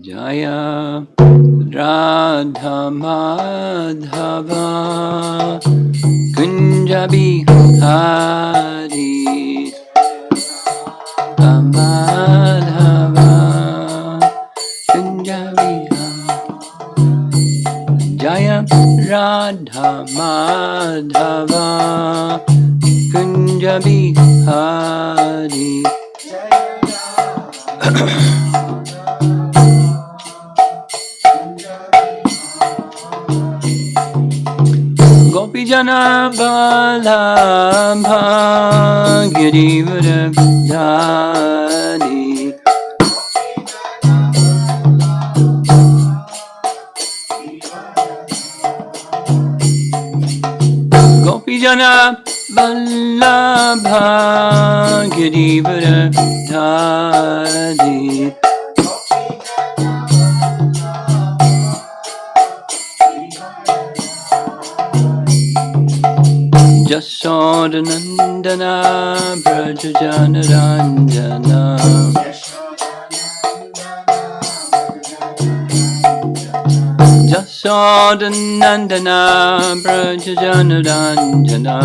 Jaya Radha Madhava Kunja Bihari Madhava Kunja Bihari Jaya Radha Madhava Kunja Bihari Gopi Jana Balabha Girivara Dhari Gopi Jana Balabha Girivara Dhari Jasodhanandana Brajajana Ranjana Jasodhanandana Brajajana Ranjana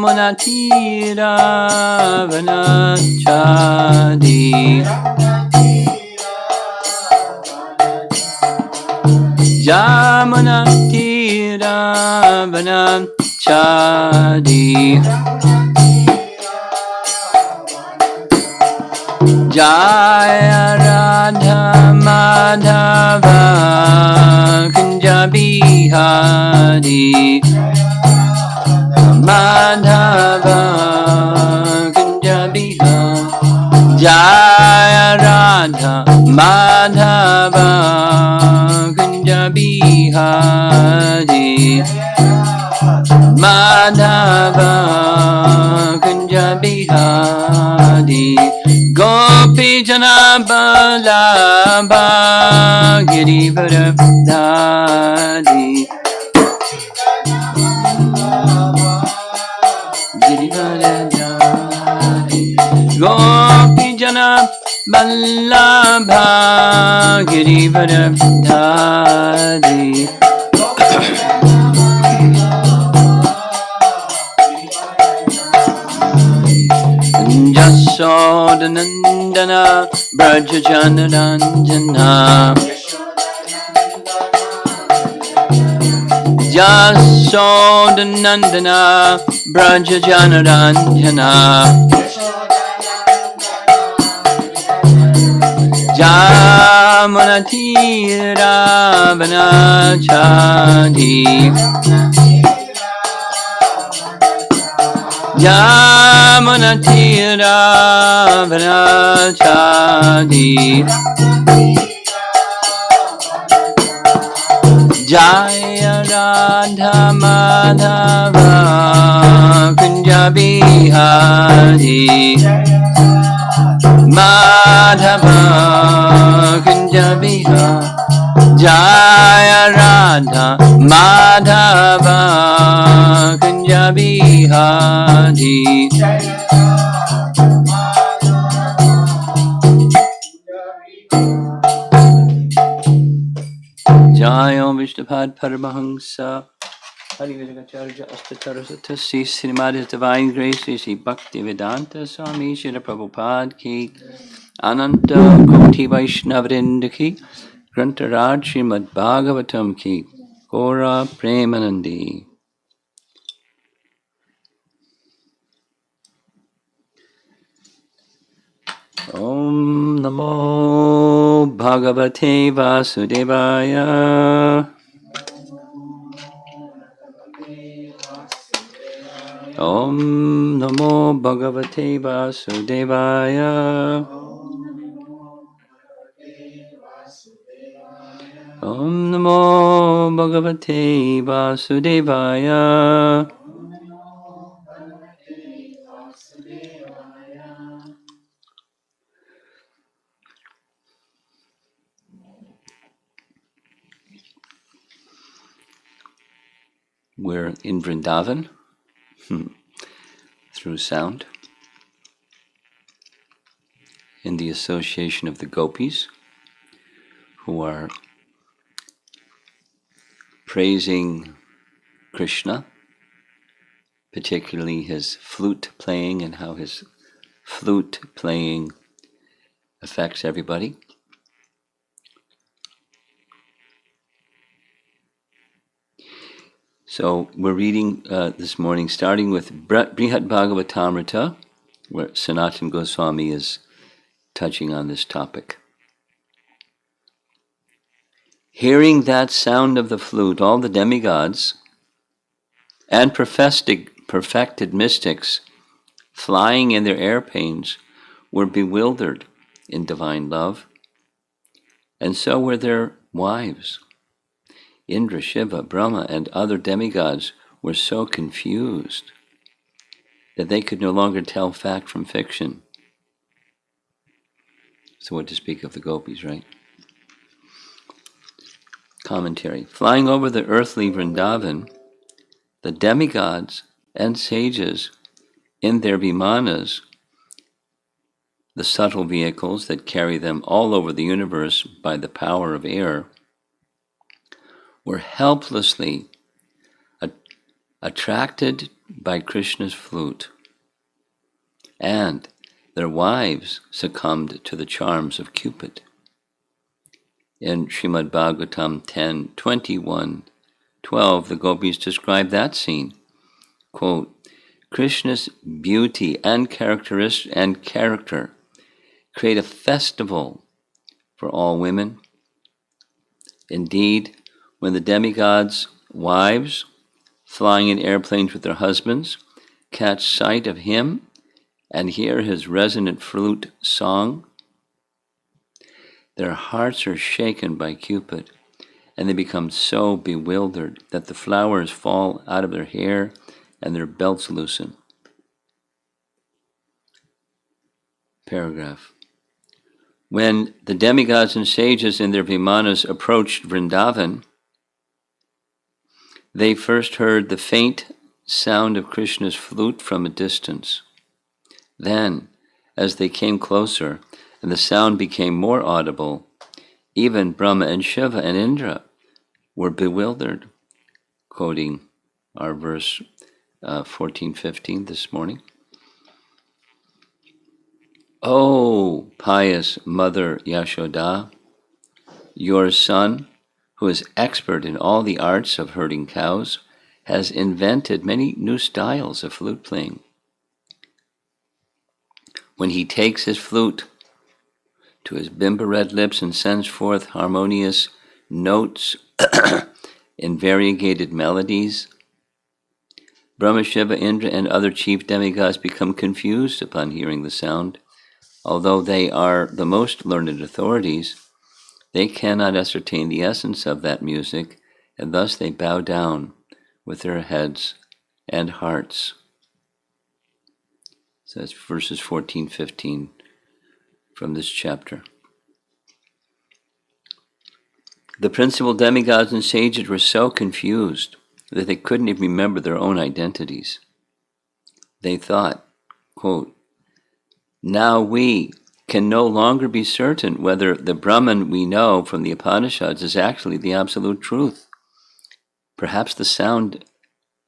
Jamunatira Vanachadi Jamuna Tira Vanachadi Jaya Radha Madhava Kunja Bihari Madhava Kunja Bihari Jaya Radha Madhava Kunja Bihari Madhava Kunja Bihari Gopi Jana Balabha Girivara Dhari Girivara Dhari Gopi Jana Balabha Girivara Dhari Jasodhanandana Brajajana Ranjana Jasodhanandana Brajajana Ranjana Jamunatira Vanachadi Jamunatira Vanachadi Jaya Radha Madhava Kunja Bihari Madhava Kunja Bihari Jaya Radha Madhava Kunja Bihari Jaya Vishnupad Paramahamsa Hari Vijayacharya Astatarasatasi Srimad Divine Grace Sri Bhakti Vedanta Swami Srila Prabhupada Ki Ananta Koti Vaishnavrinda Ki Grantaraj Srimad Bhagavatam Ki Gora Premanandi Om Namo Bhagavate Vasudevaya Om Namo Bhagavate Vasudevaya Om Namo Bhagavate Vasudevaya We're in Vrindavan through sound. in the association of the Gopis, who are praising Krishna, particularly his flute playing and how his flute playing affects everybody. So we're reading this morning, starting with Brihad Bhagavatamrita, where Sanatana Goswami is touching on this topic. Hearing that sound of the flute, all the demigods and perfected mystics flying in their airplanes were bewildered in divine love, and so were their wives. Indra, Shiva, Brahma, and other demigods were so confused that they could no longer tell fact from fiction. So what to speak of the Gopis, right? Commentary. Flying over the earthly Vrindavan, the demigods and sages in their vimanas, the subtle vehicles that carry them all over the universe by the power of air, were helplessly attracted by Krishna's flute, and their wives succumbed to the charms of Cupid. In Srimad Bhagavatam 10:21-12, the Gopis describe that scene. Quote, Krishna's beauty and character create a festival for all women. Indeed, when the demigods' wives, flying in airplanes with their husbands, catch sight of him and hear his resonant flute song, their hearts are shaken by Cupid, and they become so bewildered that the flowers fall out of their hair and their belts loosen. Paragraph. When the demigods and sages in their vimanas approached Vrindavan, they first heard the faint sound of Krishna's flute from a distance. Then, as they came closer and the sound became more audible, even Brahma and Shiva and Indra were bewildered. Quoting our verse 14-15 this morning. O pious Mother Yashoda, your son, who is expert in all the arts of herding cows, has invented many new styles of flute playing. When he takes his flute to his bimba-red lips and sends forth harmonious notes in variegated melodies, Brahma, Shiva, Indra, and other chief demigods become confused upon hearing the sound. Although they are the most learned authorities, they cannot ascertain the essence of that music, and thus they bow down with their heads and hearts. So that's verses 14-15 from this chapter. The principal demigods and sages were so confused that they couldn't even remember their own identities. They thought, quote, now we can no longer be certain whether the Brahman we know from the Upanishads is actually the absolute truth. Perhaps the sound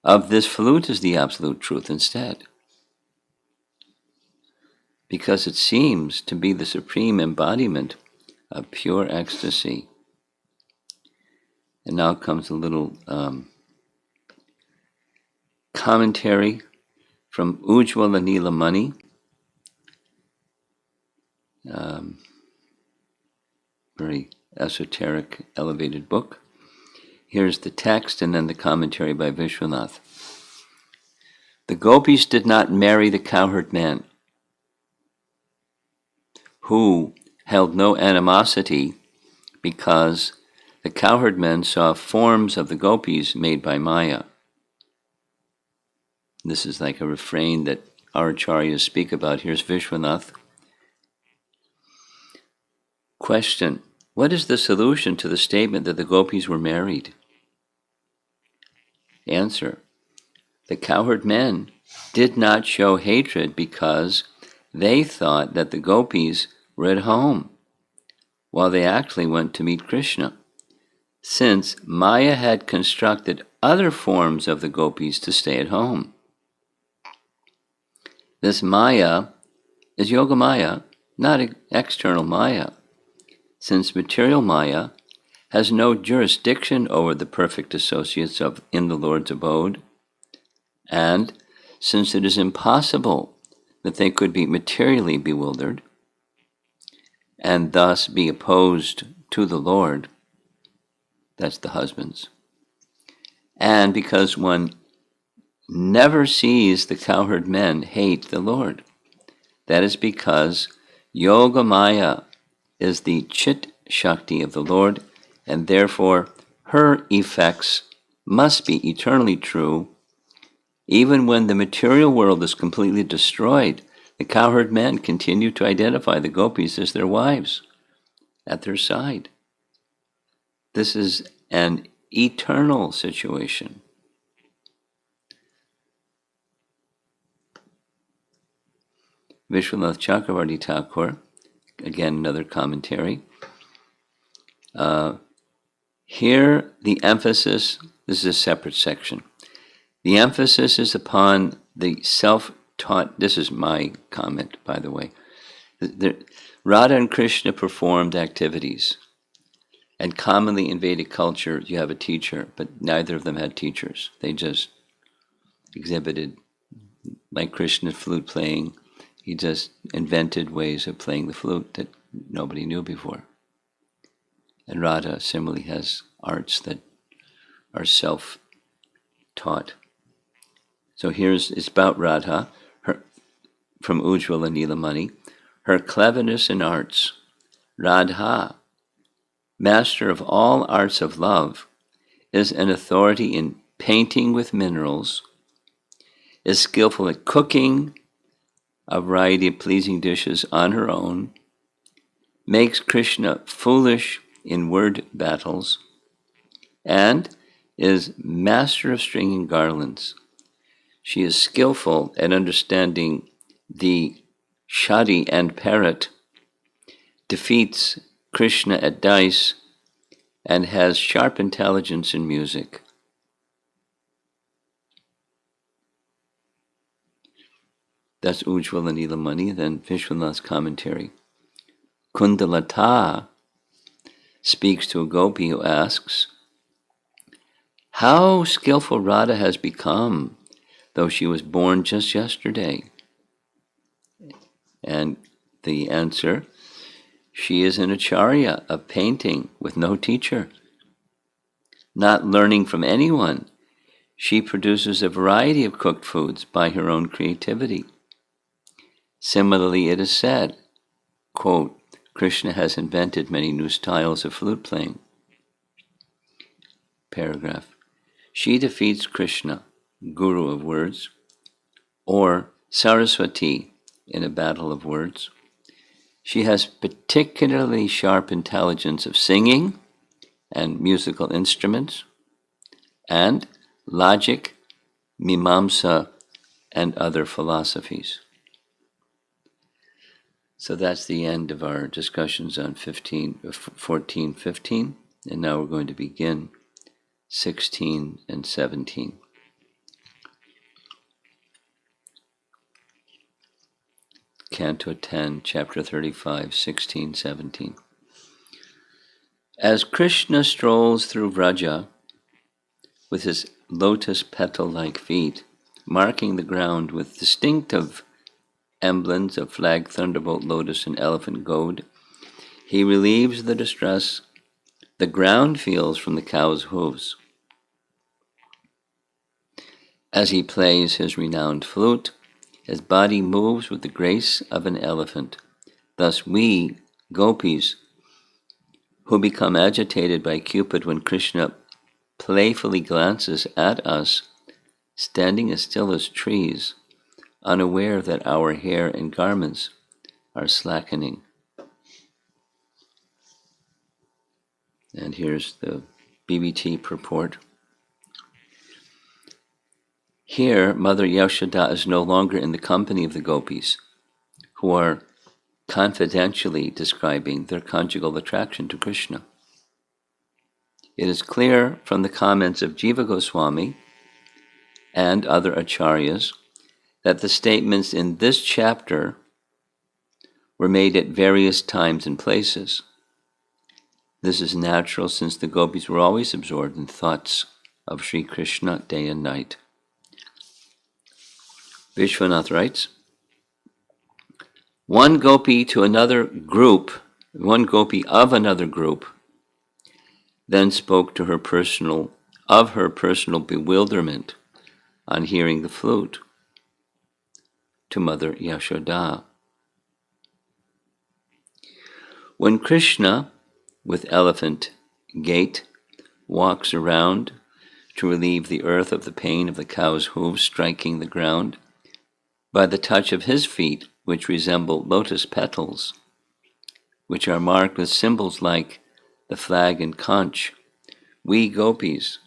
of this flute is the absolute truth instead, because it seems to be the supreme embodiment of pure ecstasy. And now comes a little commentary from Ujjwala Nilamani. Very esoteric, elevated book. Here's the text and then the commentary by Vishwanath. The Gopis did not marry the cowherd man, who held no animosity because the cowherd men saw forms of the Gopis made by Maya. This is like a refrain that our acharyas speak about. Here's Vishwanath. Question. What is the solution to the statement that the Gopis were married? Answer. The cowherd men did not show hatred because they thought that the Gopis were at home, while they actually went to meet Krishna, since Maya had constructed other forms of the gopis to stay at home. This Maya is Yoga Maya, not external Maya, since material Maya has no jurisdiction over the perfect associates in the Lord's abode, and since it is impossible that they could be materially bewildered and thus be opposed to the Lord, that's the husbands, and because one never sees the cowherd men hate the Lord, that is because Yoga Maya is the Chit Shakti of the Lord, and therefore her effects must be eternally true. Even when the material world is completely destroyed, the cowherd men continue to identify the gopis as their wives at their side. This is an eternal situation. Vishwanath Chakravarti Thakur, again another commentary. Here the emphasis, this is a separate section, the emphasis is upon the self-taught, this is my comment, by the way. Radha and Krishna performed activities, and commonly in Vedic culture you have a teacher, but neither of them had teachers. They just exhibited, like Krishna's flute playing, he just invented ways of playing the flute that nobody knew before. And Radha similarly has arts that are self-taught. So it's about Radha, from Ujjvala Nilamani, her cleverness in arts. Radha, master of all arts of love, is an authority in painting with minerals, is skillful at cooking a variety of pleasing dishes on her own, makes Krishna foolish in word battles, and is master of stringing garlands. She is skillful at understanding the shadi and parrot, defeats Krishna at dice, and has sharp intelligence in music. That's Ujjvala Nilamani, then Vishwanath's commentary. Kundalata speaks to a gopi who asks, how skillful Radha has become, though she was born just yesterday. And the answer, she is an acharya of painting with no teacher. Not learning from anyone, she produces a variety of cooked foods by her own creativity. Similarly, it is said, quote, Krishna has invented many new styles of flute playing. Paragraph. She defeats Krishna, guru of words, or Saraswati in a battle of words. She has particularly sharp intelligence of singing and musical instruments, and logic, mimamsa, and other philosophies. So that's the end of our discussions on 14, 15, and now we're going to begin 16 and 17. Canto 10, Chapter 35, 16, 17. As Krishna strolls through Vraja with his lotus petal-like feet, marking the ground with distinctive emblems of flag, thunderbolt, lotus, and elephant goad, he relieves the distress the ground feels from the cow's hooves. As he plays his renowned flute, his body moves with the grace of an elephant. Thus we, gopis, who become agitated by Cupid when Krishna playfully glances at us, standing as still as trees, unaware that our hair and garments are slackening. And here's the BBT purport. Here, Mother Yashoda is no longer in the company of the gopis, who are confidentially describing their conjugal attraction to Krishna. It is clear from the comments of Jiva Goswami and other acharyas that the statements in this chapter were made at various times and places. This is natural since the gopis were always absorbed in thoughts of Sri Krishna day and night. Vishwanath writes, one gopi of another group, then spoke to her personal bewilderment on hearing the flute to Mother Yashoda. When Krishna, with elephant gait, walks around to relieve the earth of the pain of the cow's hooves striking the ground, by the touch of his feet, which resemble lotus petals, which are marked with symbols like the flag and conch, we gopis,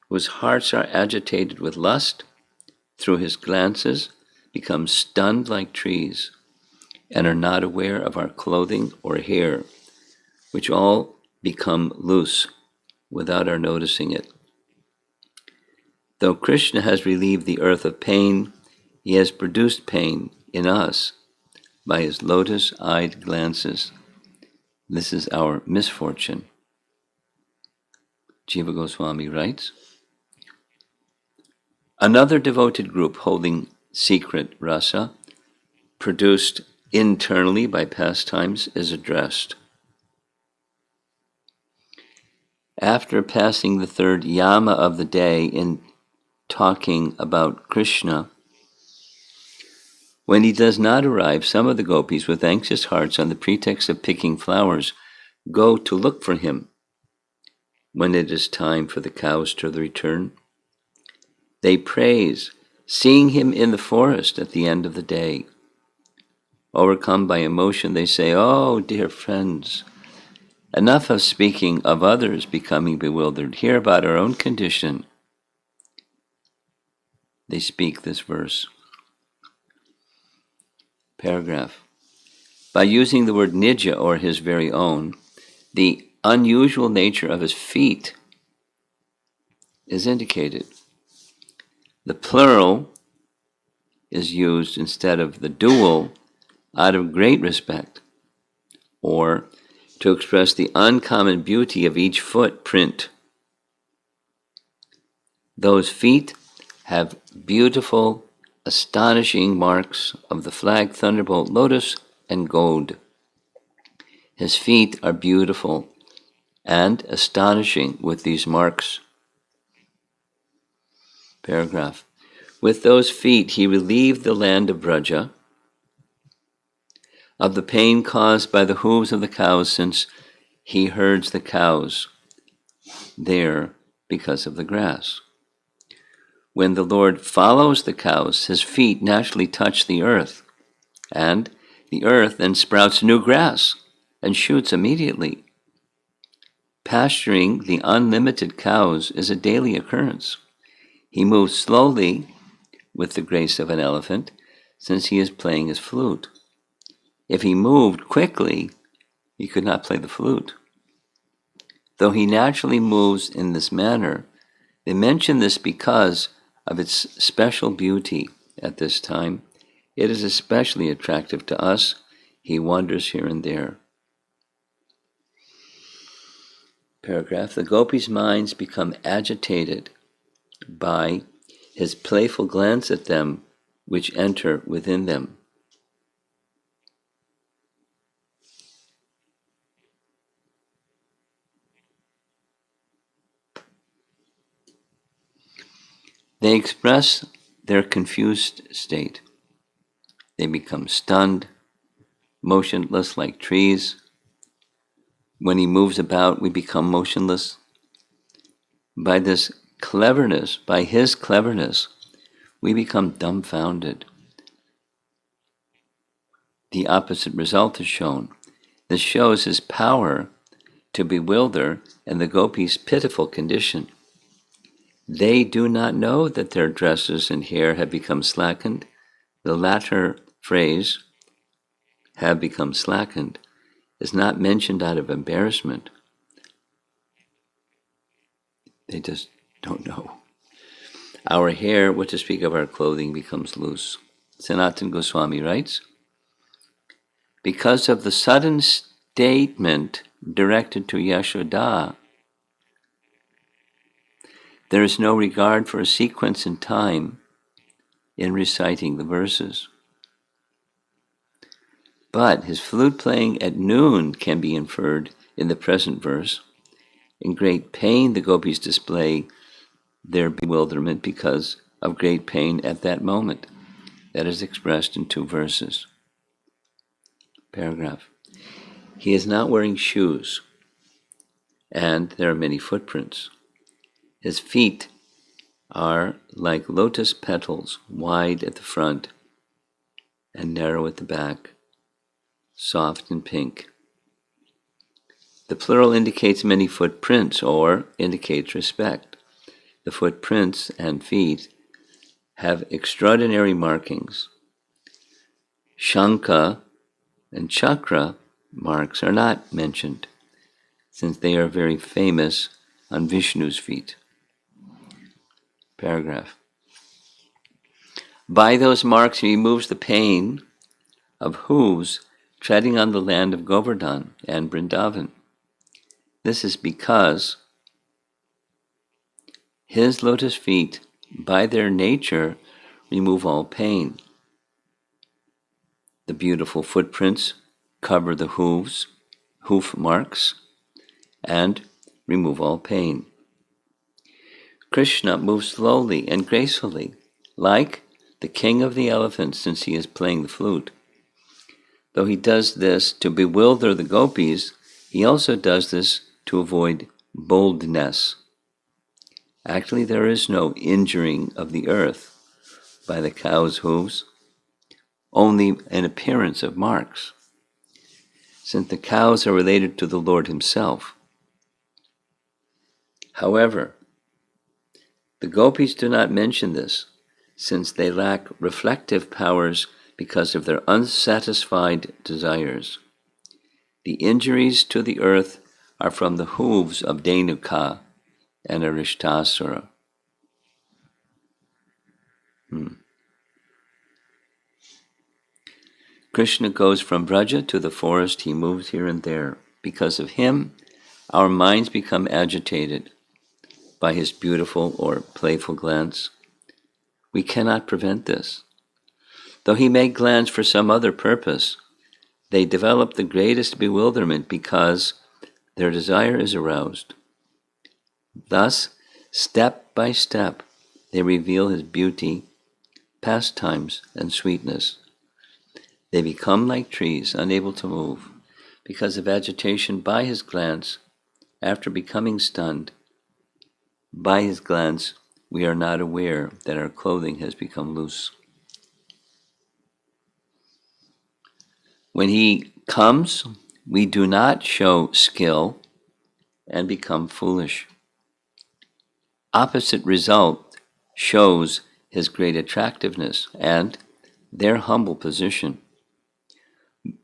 whose hearts are agitated with lust, through his glances become stunned like trees, and are not aware of our clothing or hair, which all become loose without our noticing it. Though Krishna has relieved the earth of pain, he has produced pain in us by his lotus-eyed glances. This is our misfortune. Jiva Goswami writes, another devoted group holding secret rasa, produced internally by pastimes, is addressed. After passing the third yama of the day in talking about Krishna, when he does not arrive, some of the gopis, with anxious hearts on the pretext of picking flowers, go to look for him. When it is time for the cows to return, they praise, seeing him in the forest at the end of the day. Overcome by emotion, they say, oh, dear friends, enough of speaking of others becoming bewildered. Hear about our own condition. They speak this verse. Paragraph. By using the word nija, or his very own, the unusual nature of his feet is indicated. The plural is used instead of the dual out of great respect, or to express the uncommon beauty of each footprint. Those feet have beautiful, astonishing marks of the flag, thunderbolt, lotus, and gold. His feet are beautiful and astonishing with these marks. Paragraph. With those feet he relieved the land of Braja of the pain caused by the hooves of the cows, since he herds the cows there because of the grass. When the Lord follows the cows, his feet naturally touch the earth, and the earth then sprouts new grass and shoots immediately. Pasturing the unlimited cows is a daily occurrence. He moves slowly with the grace of an elephant, since he is playing his flute. If he moved quickly, he could not play the flute. Though he naturally moves in this manner, they mention this because of its special beauty at this time. It is especially attractive to us. He wanders here and there. Paragraph. The gopis' minds become agitated by his playful glance at them, which enter within them. They express their confused state. They become stunned, motionless like trees. When he moves about, we become motionless. By his cleverness, we become dumbfounded. The opposite result is shown. This shows his power to bewilder and the gopis' pitiful condition. They do not know that their dresses and hair have become slackened. The latter phrase have become slackened is not mentioned out of embarrassment. They just don't know. Our hair, what to speak of our clothing, becomes loose. Sanatana Goswami writes, because of the sudden statement directed to Yashoda, there is no regard for a sequence in time in reciting the verses. But his flute playing at noon can be inferred in the present verse. In great pain, the gopis display their bewilderment because of great pain at that moment. That is expressed in 2 verses. Paragraph. He is not wearing shoes, and there are many footprints. His feet are like lotus petals, wide at the front and narrow at the back, soft and pink. The plural indicates many footprints, or indicates respect. The footprints and feet have extraordinary markings. Shankha and chakra marks are not mentioned, since they are very famous on Vishnu's feet. Paragraph. By those marks he removes the pain of hooves treading on the land of Govardhan and Vrindavan. This is because his lotus feet, by their nature, remove all pain. The beautiful footprints cover the hoof marks, and remove all pain. Krishna moves slowly and gracefully, like the king of the elephants, since he is playing the flute. Though he does this to bewilder the gopis, he also does this to avoid boldness. Actually, there is no injuring of the earth by the cow's hooves, only an appearance of marks, since the cows are related to the Lord himself. However, the gopis do not mention this, since they lack reflective powers because of their unsatisfied desires. The injuries to the earth are from the hooves of Dhenuka and Arishtasura. Krishna goes from Vraja to the forest. He moves here and there. Because of him, our minds become agitated by his beautiful or playful glance. We cannot prevent this. Though he may glance for some other purpose, they develop the greatest bewilderment because their desire is aroused. Thus, step by step, they reveal his beauty, pastimes, and sweetness. They become like trees, unable to move, because of agitation by his glance. After becoming stunned by his glance, we are not aware that our clothing has become loose. When he comes, we do not show skill and become foolish. Opposite result shows his great attractiveness and their humble position.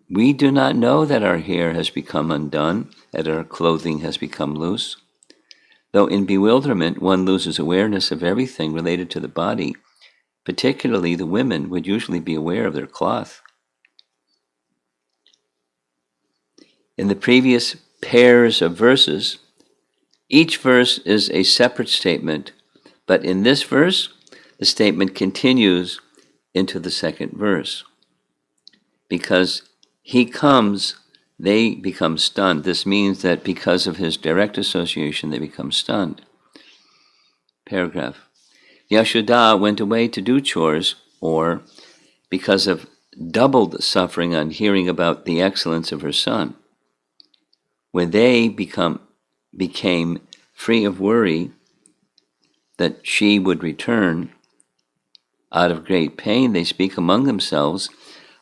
We do not know that our hair has become undone, that our clothing has become loose. Though in bewilderment one loses awareness of everything related to the body, particularly the women would usually be aware of their cloth. In the previous pairs of verses, each verse is a separate statement, but in this verse, the statement continues into the second verse. Because he comes, they become stunned. This means that because of his direct association, they become stunned. Paragraph. Yashoda went away to do chores, or because of doubled suffering on hearing about the excellence of her son. When they became free of worry that she would return, out of great pain, they speak among themselves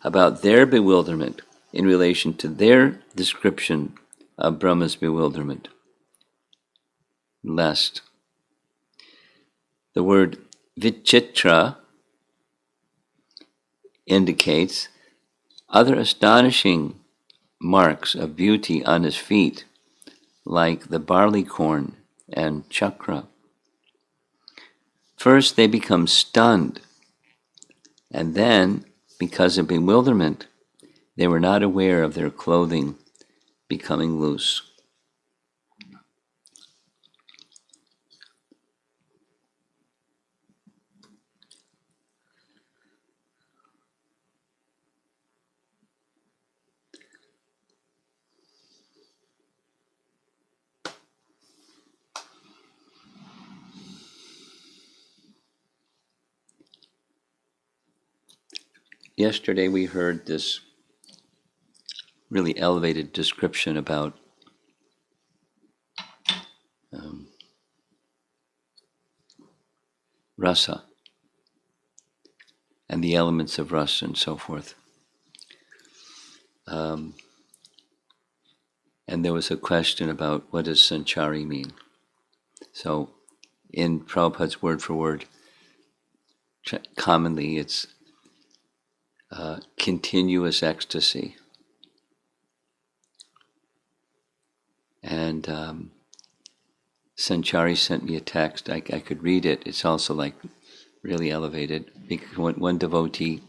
about their bewilderment in relation to their description of Brahma's bewilderment. Lest the word vichitra indicates other astonishing marks of beauty on his feet, like the barley corn and chakra. First, they become stunned, and then, because of bewilderment, they were not aware of their clothing becoming loose. Yesterday we heard this really elevated description about rasa and the elements of rasa and so forth. And there was a question about what does sanchari mean. So in Prabhupada's word for word, commonly it's continuous ecstasy. And Sanchari sent me a text. I could read it. It's also like really elevated. One devotee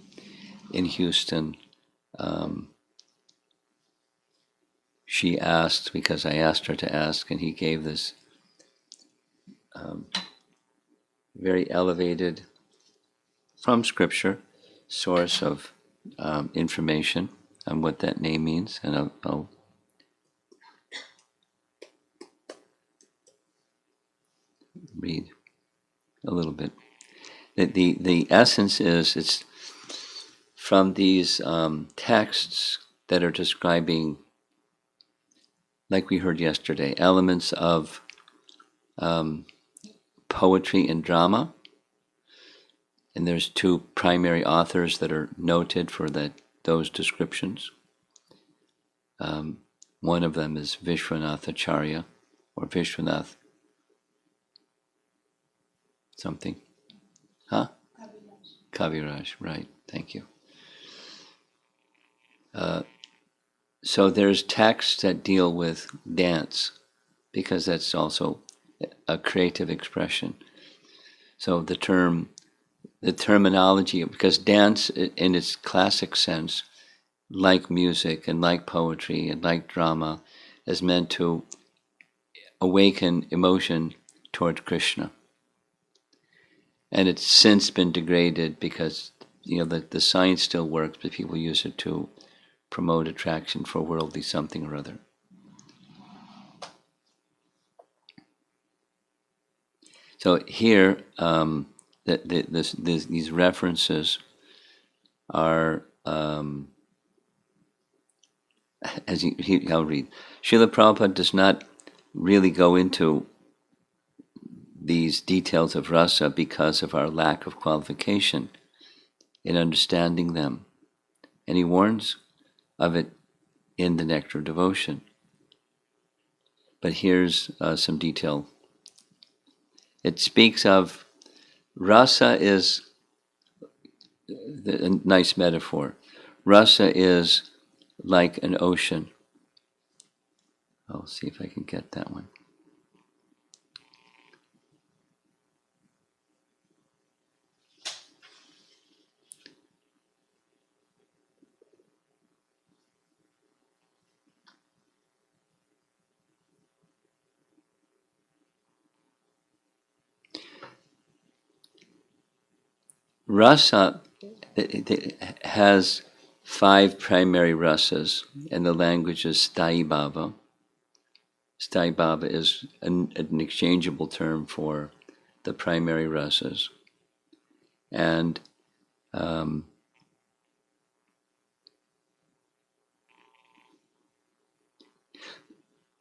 in Houston, she asked, because I asked her to ask, and he gave this very elevated, from scripture, source of information on what that name means. And I'll read a little bit. The essence is, it's from these texts that are describing, like we heard yesterday, elements of poetry and drama. And there's two primary authors that are noted for those descriptions. One of them is Vishwanath Acharya, or Vishwanath something. Huh? Kaviraj, right, thank you. So there's texts that deal with dance, because that's also a creative expression. So the terminology, because dance in its classic sense, like music and like poetry and like drama, is meant to awaken emotion toward Krishna. And it's since been degraded because the science still works, but people use it to promote attraction for worldly something or other. So here, these references are, I'll read. Srila Prabhupada does not really go into these details of rasa because of our lack of qualification in understanding them. And he warns of it in the Nectar of Devotion. But here's some detail. It speaks of rasa is a nice metaphor. Rasa is like an ocean. I'll see if I can get that one. Rasa has 5 primary rasas, and the language is Sthayi Bhava. Sthayi Bhava is an exchangeable term for the primary rasas. And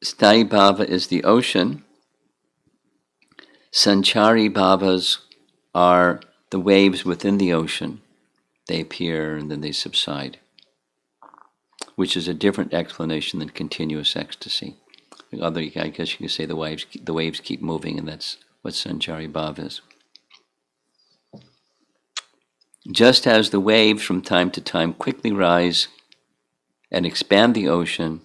Sthayi Bhava is the ocean. Sanchari Bhavas are the waves within the ocean. They appear and then they subside, which is a different explanation than continuous ecstasy. I guess you could say the waves keep moving, and that's what Sanchari Bhava is. Just as the waves from time to time quickly rise and expand the ocean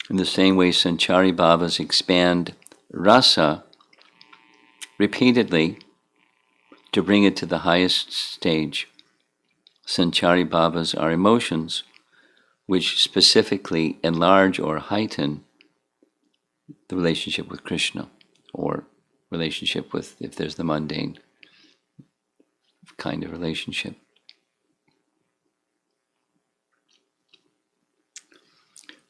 in the same way Sanchari Bhavas expand rasa repeatedly to bring it to the highest stage. Sanchari Bhavas are emotions which specifically enlarge or heighten the relationship with Krishna, or relationship with, if there's the mundane kind of relationship.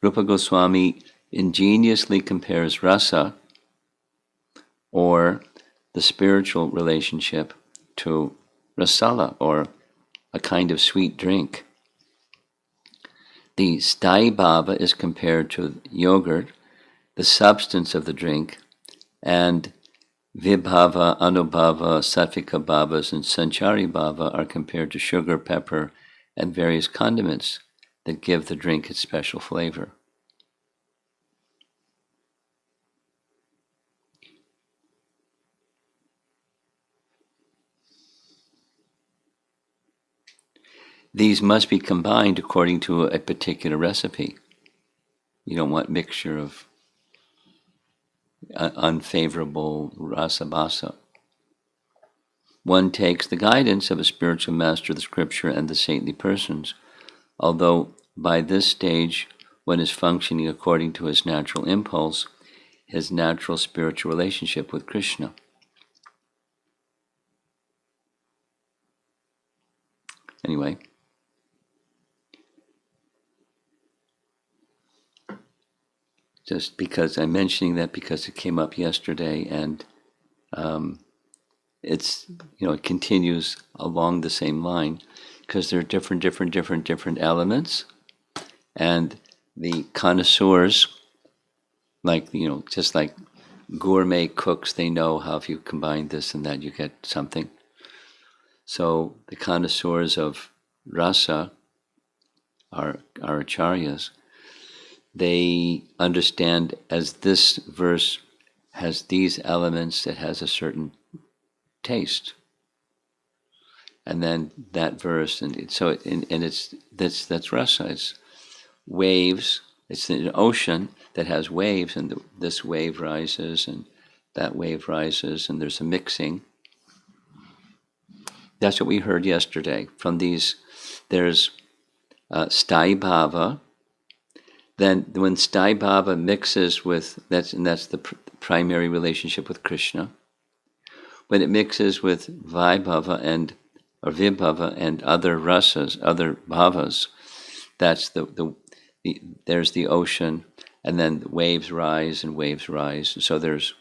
Rupa Goswami ingeniously compares rasa, or the spiritual relationship, to rasala, or a kind of sweet drink. The sthāyi bhava is compared to yogurt, the substance of the drink, and vibhava, anubhava, sattvika bhavas, and sanchari bhava are compared to sugar, pepper, and various condiments that give the drink its special flavor. These must be combined according to a particular recipe. You don't want mixture of unfavorable rasa-bhasa. One takes the guidance of a spiritual master of the scripture and the saintly persons, although by this stage one is functioning according to his natural impulse, his natural spiritual relationship with Krishna. Anyway, just because I'm mentioning that because it came up yesterday, and it's, it continues along the same line, because there are different elements, and the connoisseurs, like, just like gourmet cooks, they know how if you combine this and that you get something. So the connoisseurs of rasa, our acharyas, they understand, as this verse has these elements, it has a certain taste, and then that verse, and that's rasa. It's waves. It's an ocean that has waves, and this wave rises and that wave rises, and there's a mixing. That's what we heard yesterday. From these, there's sthāyi bhava. Then when sthāyi bhava mixes with, that's the primary relationship with Krishna. When it mixes with vaibhava or vibhava and other rasas, other bhavas, that's there's the ocean, and then waves rise and waves rise. So there's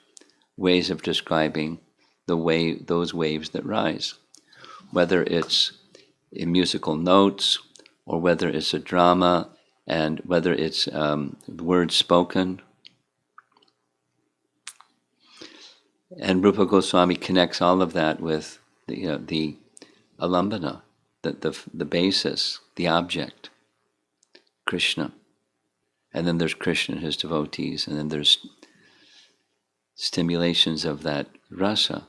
ways of describing those waves that rise, whether it's in musical notes, or whether it's a drama, and whether it's words spoken. And Rupa Goswami connects all of that with the alambana, the basis, the object, Krishna. And then there's Krishna and his devotees, and then there's stimulations of that rasa.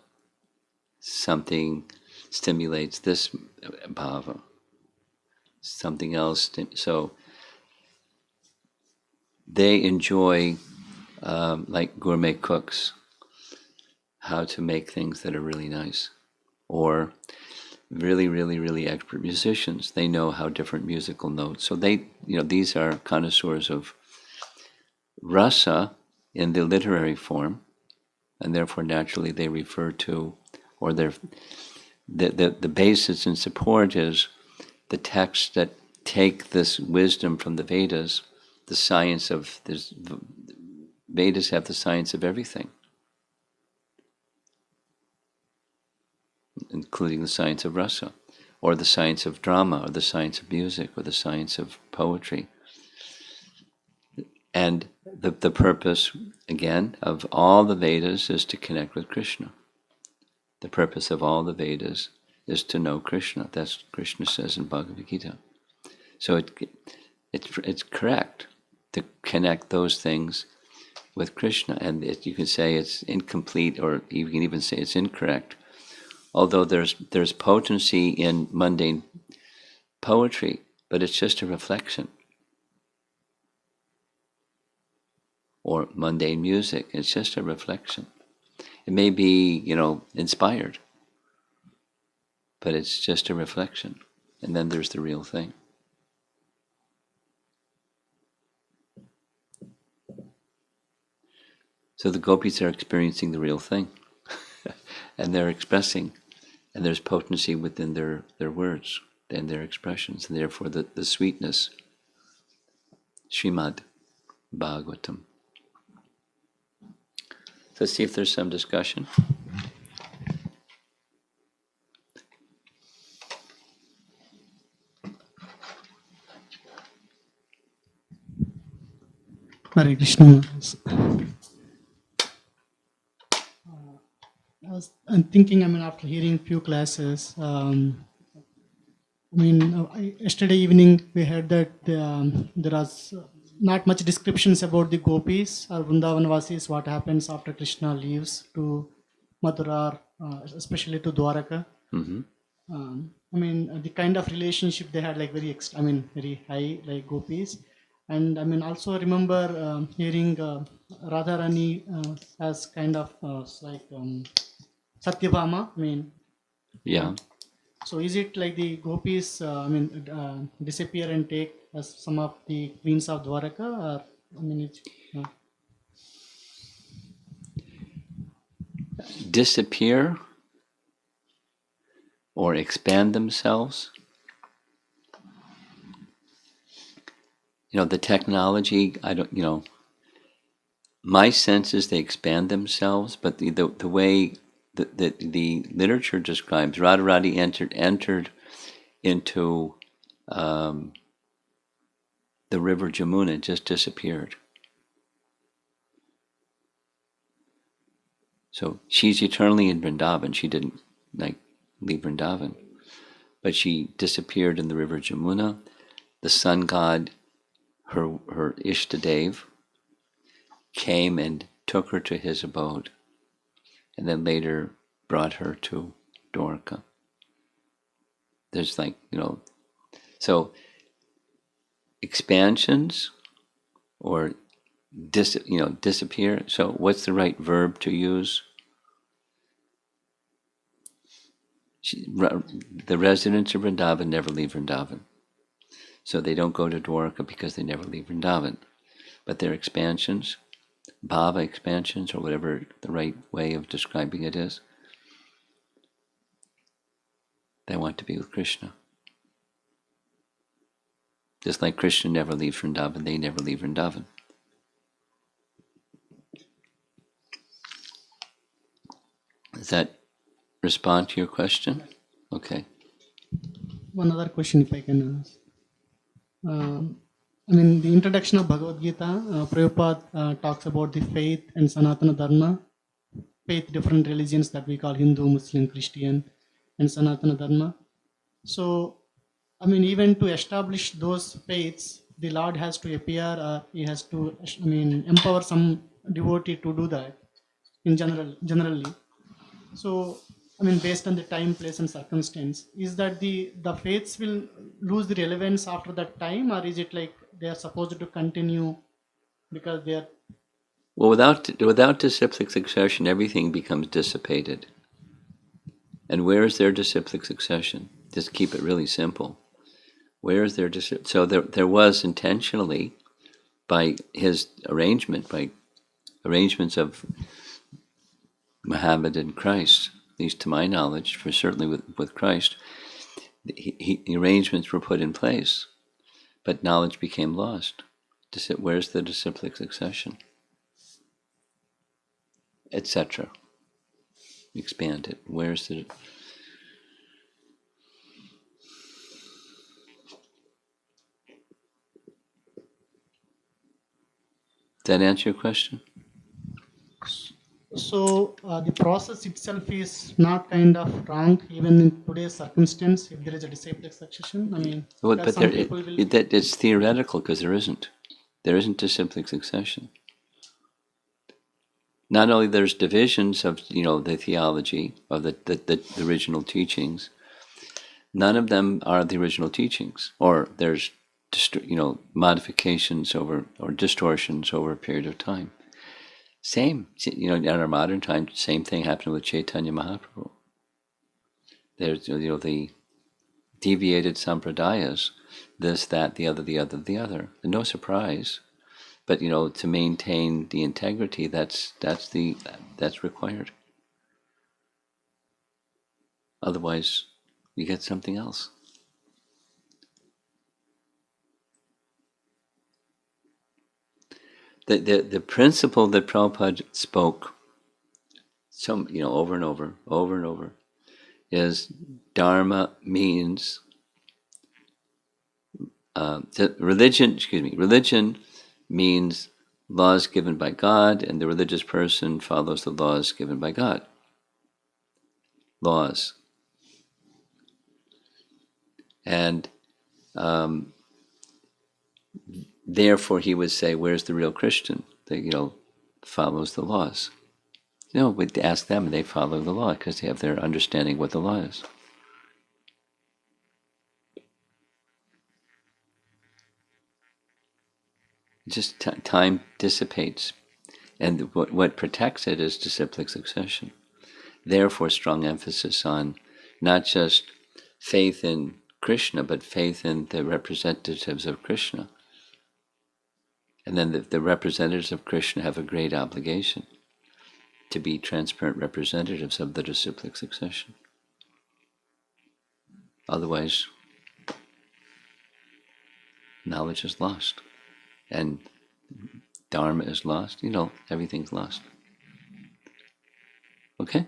Something stimulates this bhava, something else. So they enjoy, like gourmet cooks, how to make things that are really nice. Or really expert musicians, they know how different musical notes. So they, these are connoisseurs of rasa in the literary form, and therefore naturally they refer to, or the basis and support is the texts that take this wisdom from the Vedas, the science of this. Vedas have the science of everything, including the science of rasa, or the science of drama, or the science of music, or the science of poetry. And the purpose, again, of all the Vedas is to connect with Krishna. The purpose of all the Vedas is to know Krishna. That's what Krishna says in Bhagavad Gita. So it's correct to connect those things with Krishna. And you can say it's incomplete, or you can even say it's incorrect. Although there's potency in mundane poetry, but it's just a reflection. or mundane music. It's just a reflection. It may be, inspired, but it's just a reflection. And then there's the real thing. So the gopis are experiencing the real thing. And they're expressing, and there's potency within their words and their expressions, and therefore the sweetness. Srimad Bhagavatam. So let's see if there's some discussion. Hare Krishna. I'm thinking, after hearing few classes, yesterday evening we heard that there was not much descriptions about the gopis or Vrindavanvasis, what happens after Krishna leaves to Mathura, especially to Dwaraka. Mm-hmm. The kind of relationship they had, like very high, like gopis. And also remember hearing Radharani as kind of Satyabhama. Yeah. So is it like the gopis disappear and take as some of the queens of Dwaraka, or Disappear or expand themselves. The technology, my sense is they expand themselves, but the way that the literature describes, Radharani entered into the river Jamuna, just disappeared. So she's eternally in Vrindavan. She didn't leave Vrindavan, but she disappeared in the river Jamuna. The sun god, her Ishtadev, came and took her to his abode, and then later brought her to Dwarka. There's so expansions or disappear. So what's the right verb to use? The residents of Vrindavan never leave Vrindavan. So they don't go to Dwarka because they never leave Vrindavan. But their expansions, bhava expansions, or whatever the right way of describing it is, they want to be with Krishna. Just like Krishna never leaves Vrindavan, they never leave Vrindavan. Does that respond to your question? Okay. One other question, if I can ask. The introduction of Bhagavad Gita, Prabhupada talks about the faith and Sanatana Dharma, faith, different religions that we call Hindu, Muslim, Christian, and Sanatana Dharma. So, even to establish those faiths, the Lord has to appear, he has to, empower some devotee to do that generally. So, based on the time, place, and circumstance, is that the faiths will lose the relevance after that time, or is it like they are supposed to continue because they are? Well, without disciplic succession, everything becomes dissipated. And where is their disciplic succession? Just keep it really simple. Where is their so there was intentionally, by his arrangement, by arrangements of Muhammad and Christ, at least to my knowledge, for certainly with Christ, the arrangements were put in place, but knowledge became lost. Where's the disciplic succession? Etc. Expand it. Where's the... Does that answer your question? So the process itself is not kind of wrong, even in today's circumstance, if there is a disciplic succession. But it's theoretical, because there isn't disciplic succession. Not only there's divisions of the theology of the original teachings, none of them are the original teachings, or there's modifications over or distortions over a period of time. Same, in our modern time, same thing happened with Chaitanya Mahaprabhu. There's, the deviated sampradayas, this, that, the other, the other, the other. And no surprise, but to maintain the integrity, that's required. Otherwise, you get something else. The principle that Prabhupada spoke, over and over and over, is dharma means religion means laws given by God, and the religious person follows the laws given by God. Laws. And therefore he would say, where's the real Christian that, follows the laws? We'd ask them, and they follow the law because they have their understanding what the law is. Just time dissipates, and what protects it is disciplic succession. Therefore, strong emphasis on not just faith in Krishna, but faith in the representatives of Krishna. And then the representatives of Krishna have a great obligation to be transparent representatives of the disciplic succession. Otherwise, knowledge is lost. And dharma is lost. Everything's lost. Okay?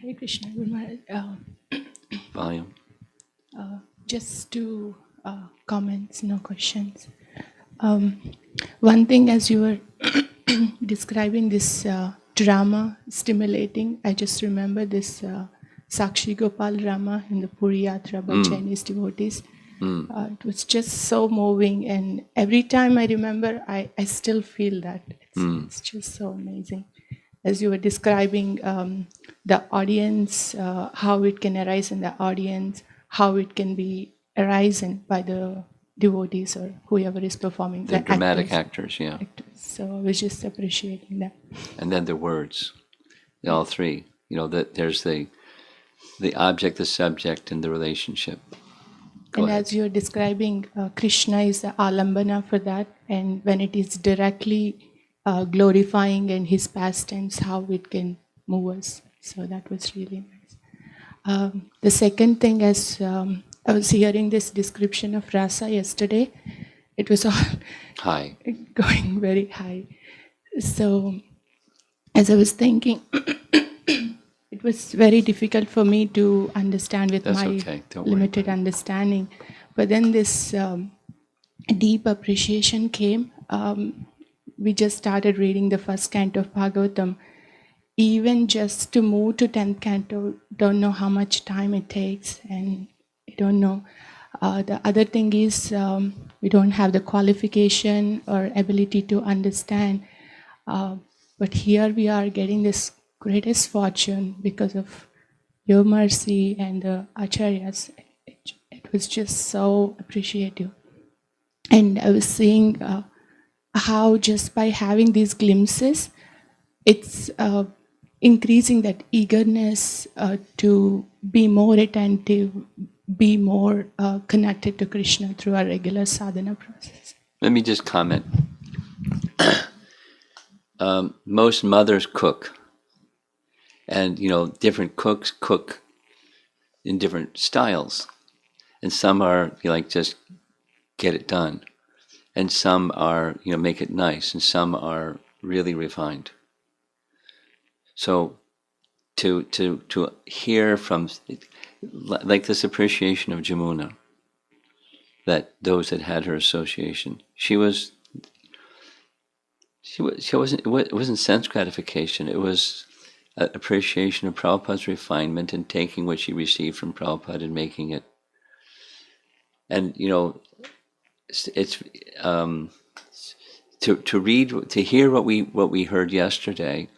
Hare Krishna, Guru Maharaj. Volume. Just two comments, no questions. One thing, as you were describing this drama stimulating, I just remember this Sakshi Gopal drama in the Puri Yatra by Chinese devotees. It was just so moving, and every time I remember, I still feel that. It's just so amazing. As you were describing the audience, how it can arise in the audience, how it can be arisen by the devotees or whoever is performing. The dramatic actors, yeah. So I was just appreciating that. And then the words, all three. That there's the object, the subject, and the relationship. Go ahead. As you're describing, Krishna is the alambana for that, and when it is directly glorifying in his pastimes, how it can move us. So that was really nice. The second thing, as I was hearing this description of rasa yesterday, it was all high, going very high. So as I was thinking, it was very difficult for me to understand with my limited understanding. But then this deep appreciation came. We just started reading the first canto of Bhagavatam. Even just to move to 10th canto, don't know how much time it takes, and I don't know. The other thing is we don't have the qualification or ability to understand. But here we are getting this greatest fortune because of your mercy and the acharyas. It was just so appreciative. And I was seeing how just by having these glimpses, it's increasing that eagerness to be more attentive, be more connected to Krishna through our regular sadhana process. Let me just comment. Most mothers cook, and different cooks cook in different styles, and some are just get it done, and some are make it nice, and some are really refined. So to hear from like this appreciation of Jamuna, that those that had her association, it wasn't sense gratification. It was appreciation of Prabhupada's refinement and taking what she received from Prabhupada and making it. And it's to read, to hear what we heard yesterday.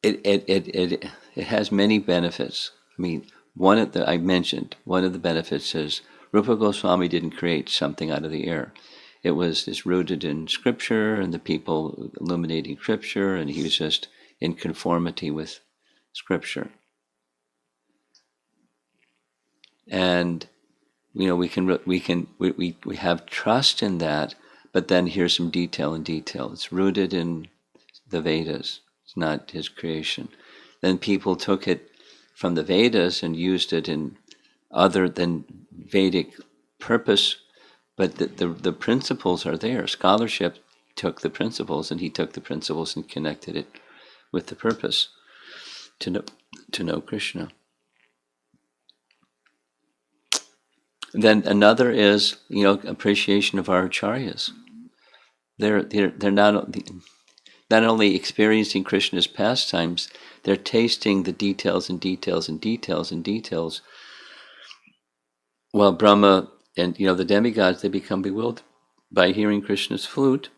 it has many benefits. I mean, one of the benefits is Rupa Goswami didn't create something out of the air. It's rooted in scripture and the people illuminating scripture, and he was just in conformity with scripture. And we have trust in that, but then here's some detail in detail. It's rooted in the Vedas. It's not his creation. Then people took it from the Vedas and used it in other than Vedic purpose, but the principles are there. Scholarship took the principles, and he took the principles and connected it with the purpose to know Krishna. Then another is appreciation of our acharyas. They're not only experiencing Krishna's pastimes, they're tasting the details and details and details and details. While Brahma and the demigods, they become bewildered by hearing Krishna's flute.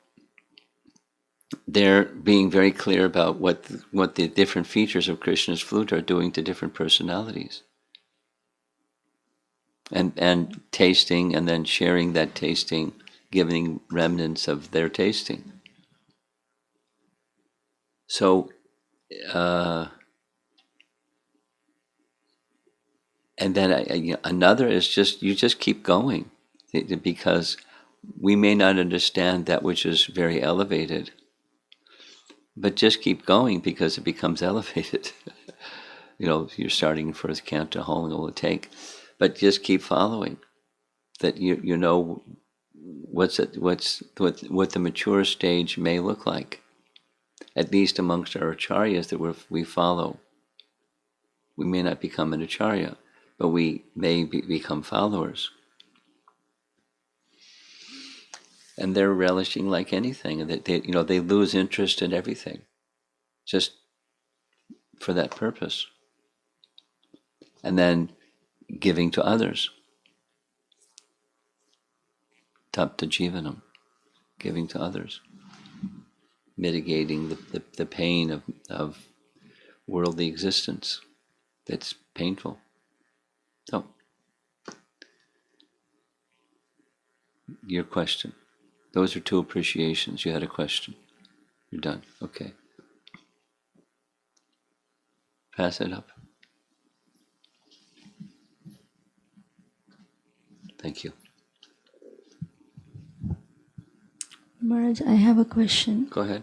They're being very clear about what the different features of Krishna's flute are doing to different personalities. And tasting, and then sharing that tasting, giving remnants of their tasting. So, and then another is you just keep going, because we may not understand that which is very elevated, but just keep going because it becomes elevated. You're starting in first canto, how long will it take? But just keep following. That you know what the mature stage may look like. At least amongst our acharyas that we follow. We may not become an acharya, but we may become followers. And they're relishing like anything, and they lose interest in everything, just for that purpose. And then giving to others. Tapta jivanam, giving to others. Mitigating the pain of worldly existence that's painful. So, your question. Those are two appreciations. You had a question. You're done. Okay. Pass it up. Thank you. Maharaj, I have a question. Go ahead.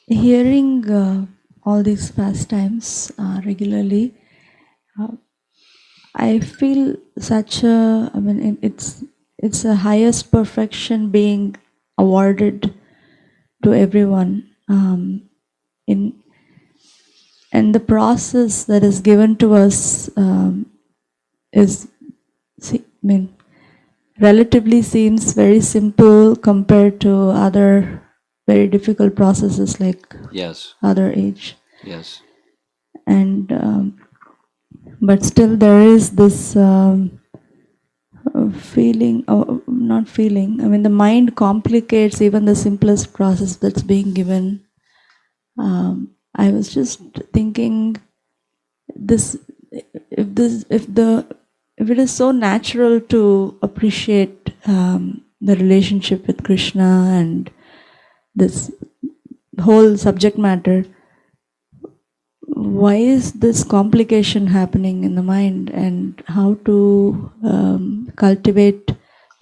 Hearing all these pastimes regularly, I feel it's the highest perfection being awarded to everyone. And the process that is given to us relatively seems very simple compared to other very difficult processes like other age. Yes. And but still there is this feeling, not feeling, the mind complicates even the simplest process that's being given. I was just thinking, if it is so natural to appreciate the relationship with Krishna and this whole subject matter, why is this complication happening in the mind, and how to cultivate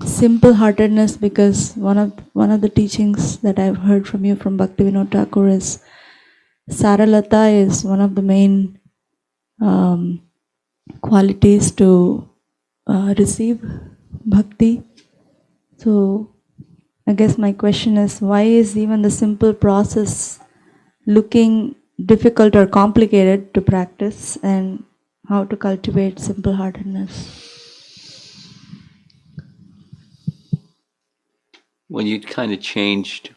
simple-heartedness? Because one of the teachings that I've heard from you from Bhaktivinoda Thakur is Saralata is one of the main qualities to receive bhakti. So I guess my question is, why is even the simple process looking difficult or complicated to practice, and how to cultivate simple-heartedness? Well, you kind of changed,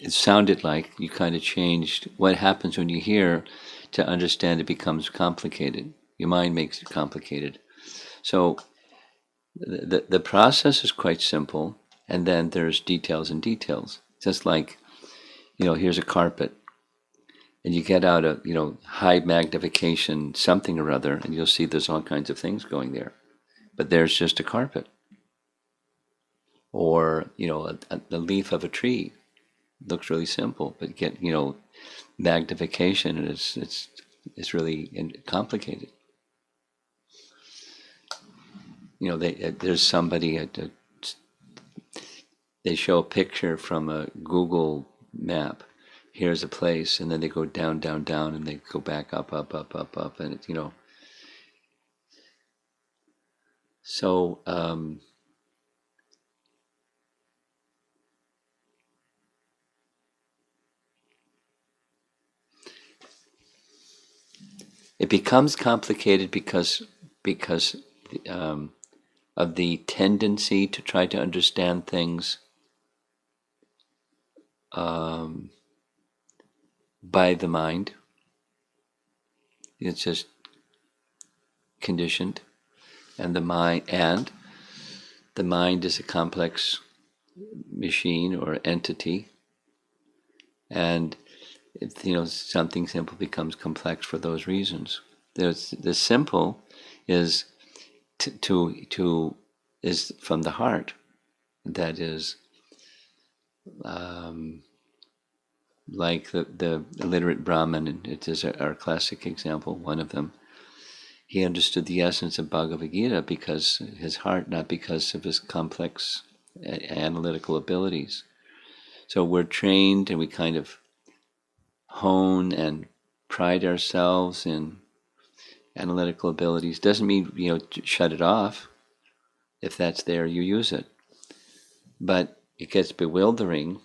it sounded like you kind of changed what happens when you hear to understand it becomes complicated. Your mind makes it complicated. So the process is quite simple, and then there's details and details. Just like, here's a carpet, and you get out a, high magnification something or other, and you'll see there's all kinds of things going there. But there's just a carpet. Or, the leaf of a tree looks really simple, but get, magnification, and it's really complicated. There's somebody, they show a picture from a Google map. Here's a place, and then they go down, down, down, and they go back up, up, up, up, up, and So, it becomes complicated because of the tendency to try to understand things by the mind. It's just conditioned, and the mind is a complex machine or entity, and something simple becomes complex for those reasons. The simple is is from the heart. That is like the illiterate Brahmin. It is our classic example, one of them. He understood the essence of Bhagavad Gita because his heart, not because of his complex analytical abilities. So we're trained, and we kind of hone and pride ourselves in analytical abilities. Doesn't mean to shut it off. If that's there, you use it. But it gets bewildering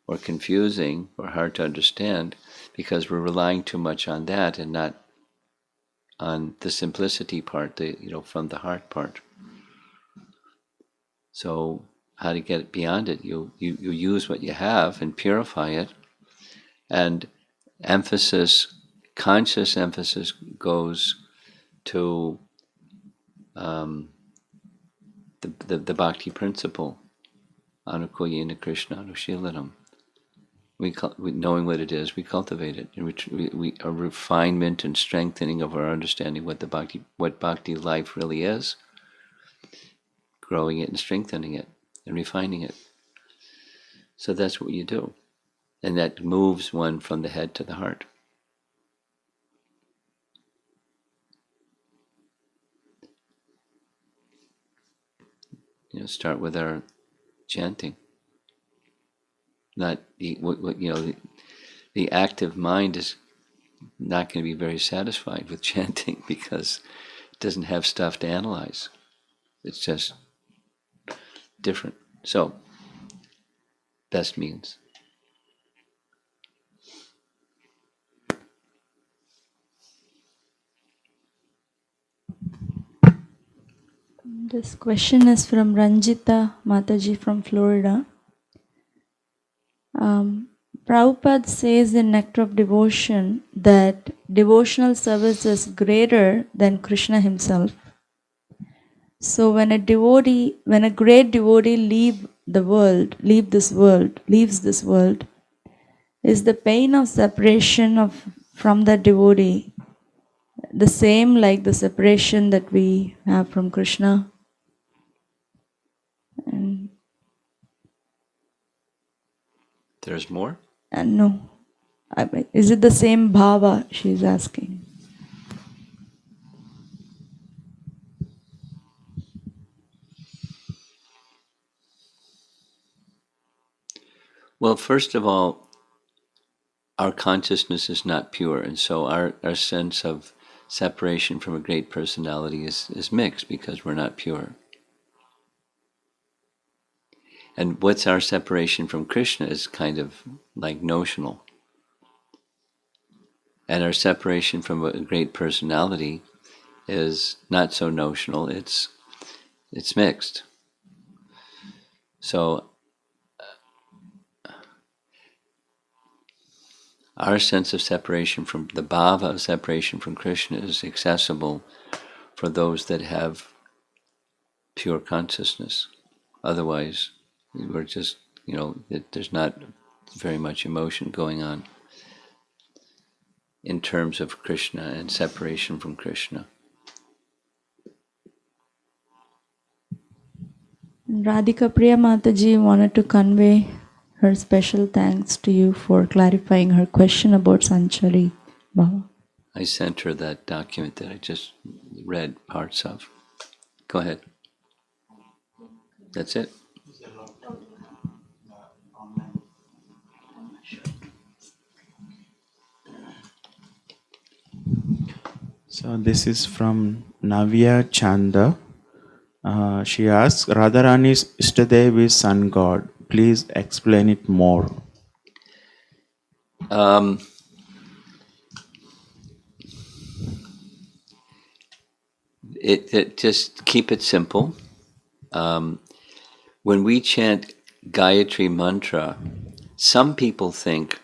or confusing or hard to understand because we're relying too much on that and not on the simplicity part, from the heart part. So how to get beyond it? You use what you have and purify it, and conscious emphasis goes to the bhakti principle, Anukulyena Krishna Anushīlanam. Knowing what it is, we cultivate it. We a refinement and strengthening of our understanding what bhakti life really is, growing it and strengthening it and refining it. So that's what you do, and that moves one from the head to the heart. Start with our chanting. Not the active mind is not going to be very satisfied with chanting because it doesn't have stuff to analyze. It's just different. So, best means. This question is from Ranjita Mataji from Florida. Prabhupada says in Nectar of Devotion that devotional service is greater than Krishna himself. So when a great devotee leaves this world, is the pain of separation from the devotee the same like the separation that we have from Krishna? And there's more? No. Is it the same bhava, she's asking? Well, first of all, our consciousness is not pure, and so our sense of separation from a great personality is mixed because we're not pure. And what's our separation from Krishna is kind of like notional. And our separation from a great personality is not so notional, it's mixed. So our sense of separation from the bhava of separation from Krishna is accessible for those that have pure consciousness. Otherwise, we're just, there's not very much emotion going on in terms of Krishna and separation from Krishna. Radhika Priya Mataji wanted to convey her special thanks to you for clarifying her question about Sanchari Bhava. I sent her that document that I just read parts of. Go ahead. That's it. So this is from Navya Chanda. She asks, Radharani's Ishtadev is sun god. Please explain it more. Just keep it simple. When we chant Gayatri mantra, some people think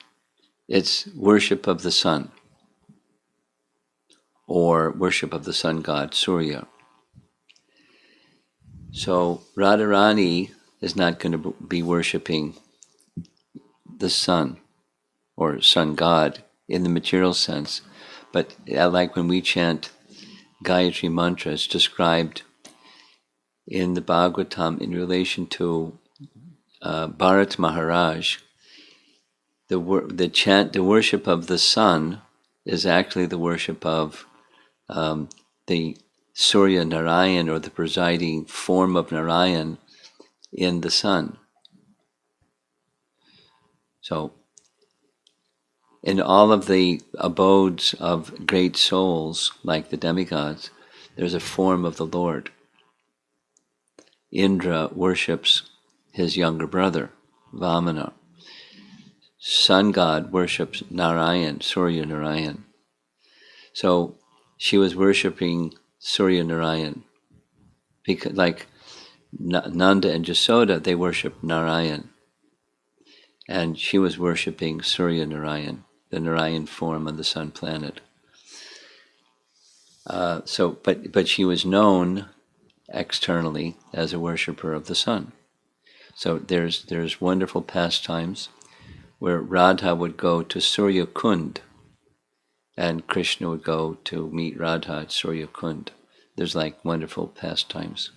it's worship of the sun or worship of the sun god Surya. So Radharani is not going to be worshipping the sun or sun god in the material sense, but like when we chant Gayatri mantra, it's described in the Bhagavatam in relation to Bharat Maharaj. The worship of the sun is actually the worship of the Surya Narayan, or the presiding form of Narayan in the sun. So, in all of the abodes of great souls, like the demigods, there's a form of the Lord. Indra worships his younger brother, Vamana. Sun god worships Narayan, Surya Narayan. So she was worshipping Surya Narayan, because like Nanda and Jasoda, they worship Narayan, and she was worshipping Surya Narayan, the Narayan form on the sun planet. But she was known externally as a worshipper of the sun. So there's wonderful pastimes where Radha would go to Surya Kund, and Krishna would go to meet Radha at Surya Kund. There's like wonderful pastimes,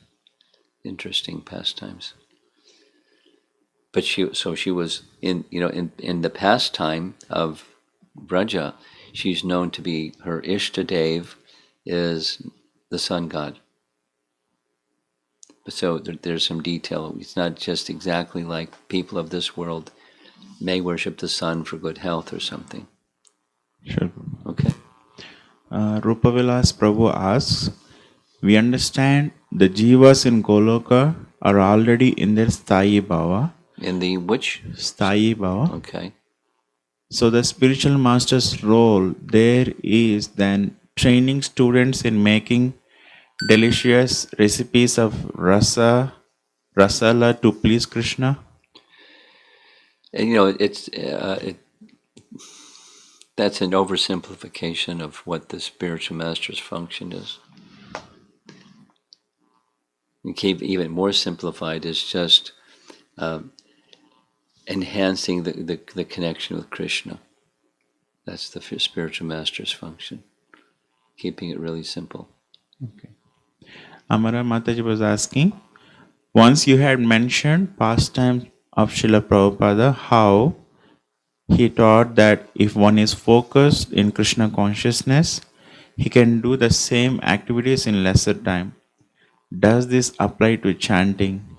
interesting pastimes. But she was in the pastime of Braja, she's known to be, her Ishtadev is the sun god. So there's some detail. It's not just exactly like people of this world may worship the sun for good health or something. Sure. Okay. Rupavilas Prabhu asks, we understand the jivas in Goloka are already in their Sthayi Bhava. In the which? Sthayi Bhava. Okay. So the spiritual master's role there is then training students in making delicious recipes of rasala to please Krishna. And that's an oversimplification of what the spiritual master's function is. And keep even more simplified is just enhancing the connection with Krishna. That's the spiritual master's function. Keeping it really simple. Okay. Amara Mataji was asking, once you had mentioned pastime of Srila Prabhupada, how he taught that if one is focused in Krishna consciousness, he can do the same activities in lesser time. Does this apply to chanting?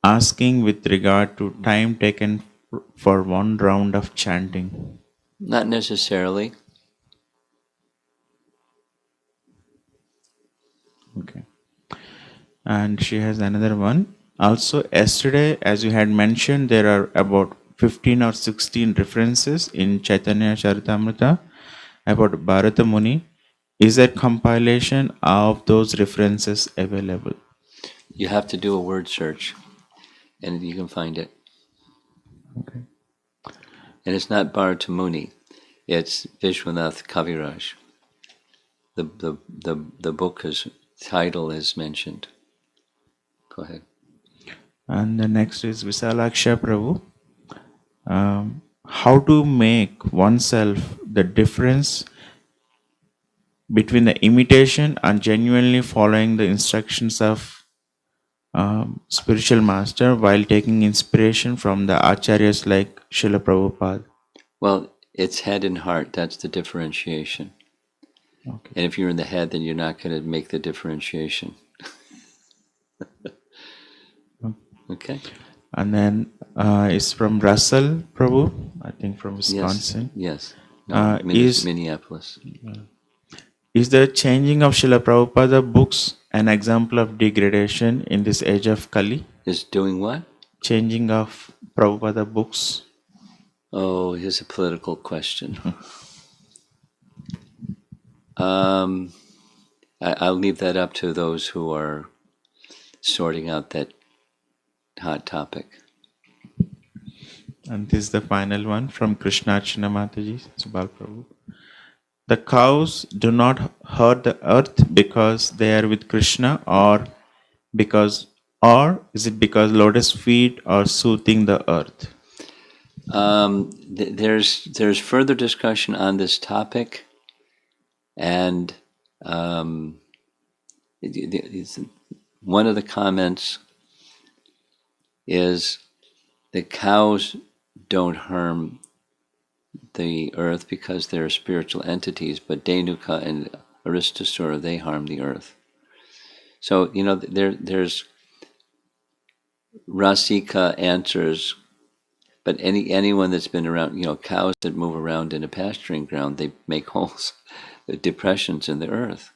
Asking with regard to time taken for one round of chanting. Not necessarily. Okay. And she has another one. Also, yesterday, as you had mentioned, there are about 15 or 16 references in Chaitanya Charitamrita about Bharata Muni. Is a compilation of those references available? You have to do a word search, and you can find it. Okay. And it's not Bharata Muni, it's Vishwanath Kaviraj. The book's title is mentioned. Go ahead. And the next is Visalaksha Prabhu. how to make oneself the difference between the imitation and genuinely following the instructions of spiritual master while taking inspiration from the acharyas like Srila Prabhupada. Well, it's head and heart. That's the differentiation. Okay. And if you're in the head, then you're not going to make the differentiation. Okay. And then it's from Russell Prabhu, I think from Wisconsin. Yes. No, Minneapolis. Is the changing of Srila Prabhupada books an example of degradation in this age of Kali? Is doing what? Changing of Prabhupada books. Oh, here's a political question. I'll leave that up to those who are sorting out that hot topic. And this is the final one from Krishnachana Mataji, Subal Prabhu. The cows do not hurt the earth because they are with Krishna, or is it because lotus feet are soothing the earth? There's further discussion on this topic, and one of the comments is the cows don't harm the earth because they're spiritual entities, but Denuka and Aristasura, they harm the earth. So, there's Rasika answers, but anyone that's been around, cows that move around in a pasturing ground, they make holes, depressions in the earth.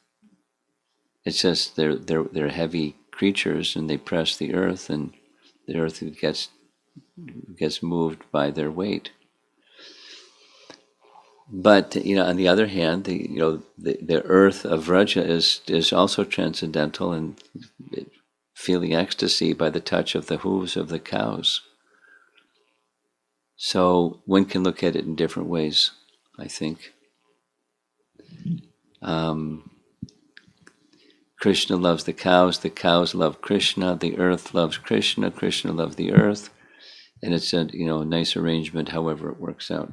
It's just they're heavy creatures, and they press the earth, and the earth gets moved by their weight. But on the other hand, the earth of Vraja is also transcendental and feeling ecstasy by the touch of the hooves of the cows. So one can look at it in different ways, I think. Krishna loves the cows love Krishna, the earth loves Krishna, Krishna loves the earth, and it's a nice arrangement however it works out.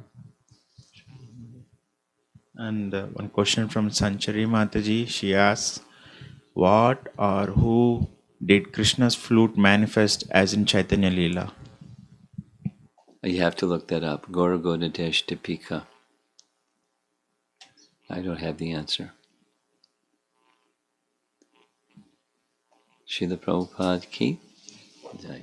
And one question from Sanchari Mataji. She asks, what or who did Krishna's flute manifest as in Chaitanya Leela? You have to look that up. Gaura Godadesh Dipika. I don't have the answer. Srila Prabhupada ki jai.